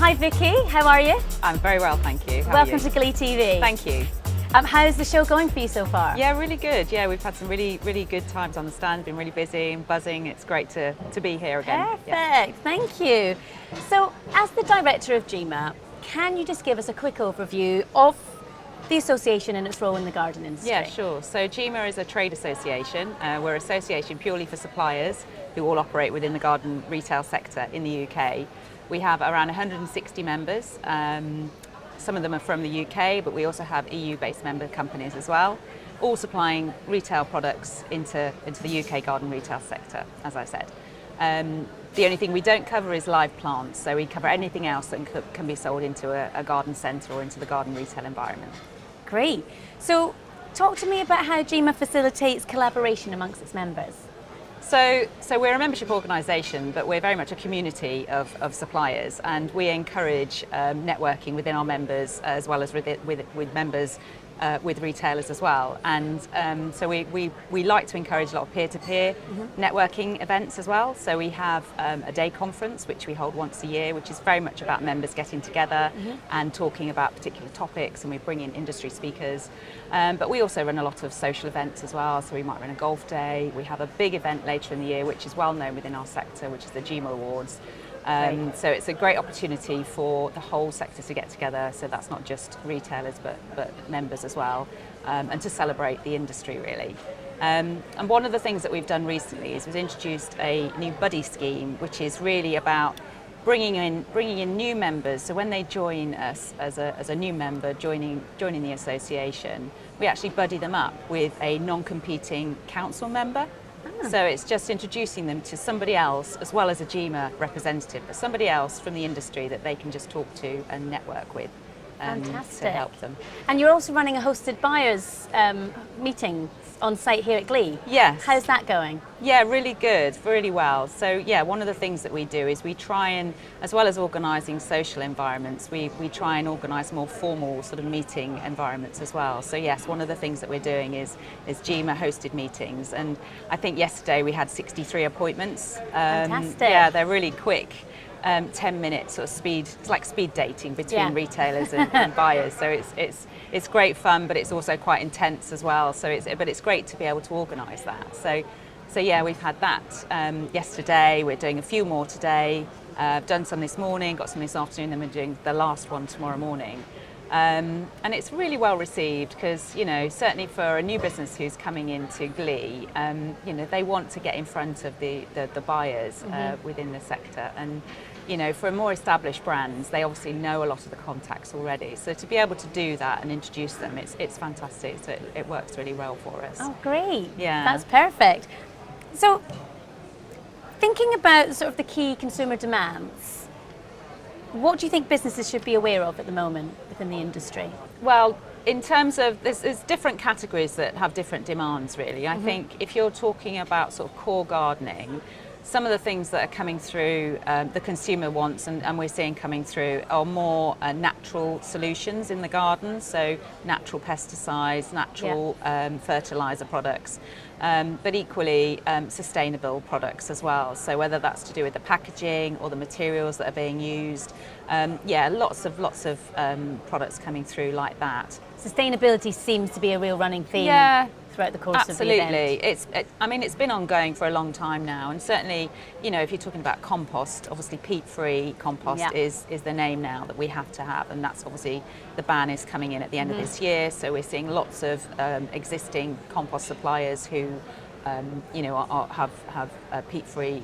Hi Vicky, how are you? I'm very well, thank you. How Welcome are you? to Glee TV. Thank you. How's the show going for you so far? Yeah, really good. Yeah, we've had some really good times on the stand, been really busy and buzzing. It's great to be here again. Perfect, Yeah. thank you. So, as the Director of GIMA, can you just give us a quick overview of the association and its role in the garden industry? Yeah, sure. So GIMA is a trade association. We're an association purely for suppliers who all operate within the garden retail sector in the UK. We have around 160 members. Some of them are from the UK, but we also have EU-based member companies as well, all supplying retail products into the UK garden retail sector, as I said. The only thing we don't cover is live plants, so we cover anything else that can be sold into a garden centre or into the garden retail environment. Great. So, talk to me about how GIMA facilitates collaboration amongst its members. So we're a membership organisation, but we're very much a community of suppliers, and we encourage networking within our members as well as with members with retailers as well. And so we like to encourage a lot of peer-to-peer networking events as well. So we have a day conference which we hold once a year, which is very much about members getting together and talking about particular topics, and we bring in industry speakers. But we also run a lot of social events as well. So we might run a golf day. We have a big event later in the year which is well known within our sector, which is the GIMA Awards. So it's a great opportunity for the whole sector to get together, so that's not just retailers but members as well, and to celebrate the industry really. And one of the things that we've done recently is we've introduced a new buddy scheme, which is really about bringing in new members. So when they join us as a new member joining the association, we actually buddy them up with a non-competing council member. So it's just introducing them to somebody else, as well as a GIMA representative, but somebody else from the industry that they can just talk to and network with to help them. And you're also running a hosted buyers meeting on site here at Glee. Yes. How's that going? Yeah, really good, really well. So yeah, one of the things that we do is we try and, as well as organising social environments, we try and organise more formal sort of meeting environments as well. So yes, one of the things that we're doing is GIMA hosted meetings, and I think yesterday we had 63 appointments. Fantastic. Yeah, they're really quick. 10 minutes sort of speed, it's like speed dating between retailers and buyers. So it's great fun, but it's also quite intense as well. So it's great to be able to organise that. So yeah, we've had that yesterday. We're doing a few more today. I've done some this morning, got some this afternoon, then we're doing the last one tomorrow morning. And it's really well received because, you know, certainly for a new business who's coming into Glee, you know, they want to get in front of the buyers within the sector. And, you know, for more established brands, they obviously know a lot of the contacts already. So to be able to do that and introduce them, it's fantastic. So it works really well for us. Oh, great. Yeah. That's perfect. So, thinking about sort of the key consumer demands, what do you think businesses should be aware of at the moment within the industry? Well, in terms of, there's different categories that have different demands really. I think if you're talking about sort of core gardening, some of the things that are coming through, the consumer wants and we're seeing coming through are more natural solutions in the garden, so natural pesticides, natural fertiliser products, but equally sustainable products as well. So whether that's to do with the packaging or the materials that are being used, lots of products coming through like that. Sustainability seems to be a real running theme throughout the course of the event. Absolutely. It's been ongoing for a long time now, and certainly, you know, if you're talking about compost, obviously peat-free compost is the name now that we have to have, and that's obviously the ban is coming in at the end of this year. So we're seeing lots of existing compost suppliers who, you know, have peat-free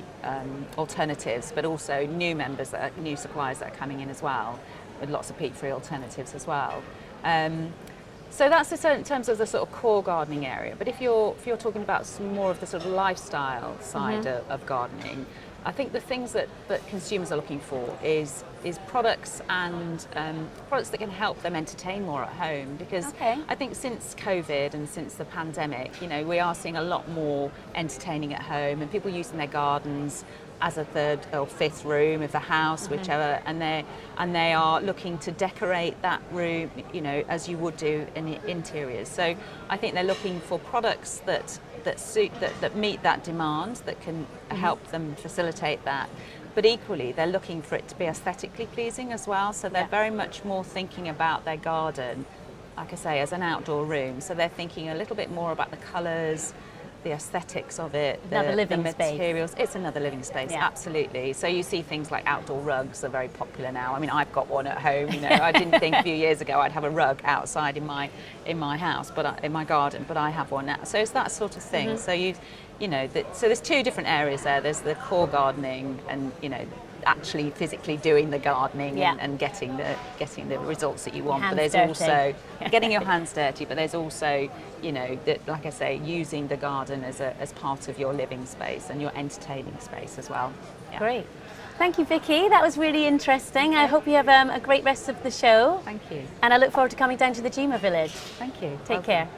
alternatives, but also new suppliers that are coming in as well, with lots of peat-free alternatives as well. So that's in terms of the sort of core gardening area. But if you're talking about some more of the sort of lifestyle side of gardening, I think the things that consumers are looking for is products and products that can help them entertain more at home. Because I think since COVID and since the pandemic, you know, we are seeing a lot more entertaining at home and people using their gardens as a third or fifth room of the house, whichever, and they are looking to decorate that room, you know, as you would do in the interiors. So I think they're looking for products that meet that demand, that can help them facilitate that. But equally, they're looking for it to be aesthetically pleasing as well. So they're very much more thinking about their garden, like I say, as an outdoor room. So they're thinking a little bit more about the colours, the aesthetics of it, the materials. Space. It's another living space, absolutely. So you see things like outdoor rugs are very popular now. I mean, I've got one at home. You know, I didn't think a few years ago I'd have a rug outside in my house, but in my garden. But I have one now. So it's that sort of thing. So you know, so there's two different areas there. There's the core gardening, and you know, actually physically doing the gardening and getting the results that you want. But there's also getting your hands dirty. But there's also, you know, that, like I say, using the garden as part of your living space and your entertaining space as well. Yeah. Great. Thank you, Vicky. That was really interesting. I hope you have a great rest of the show. Thank you. And I look forward to coming down to the GIMA village. Thank you. Take care.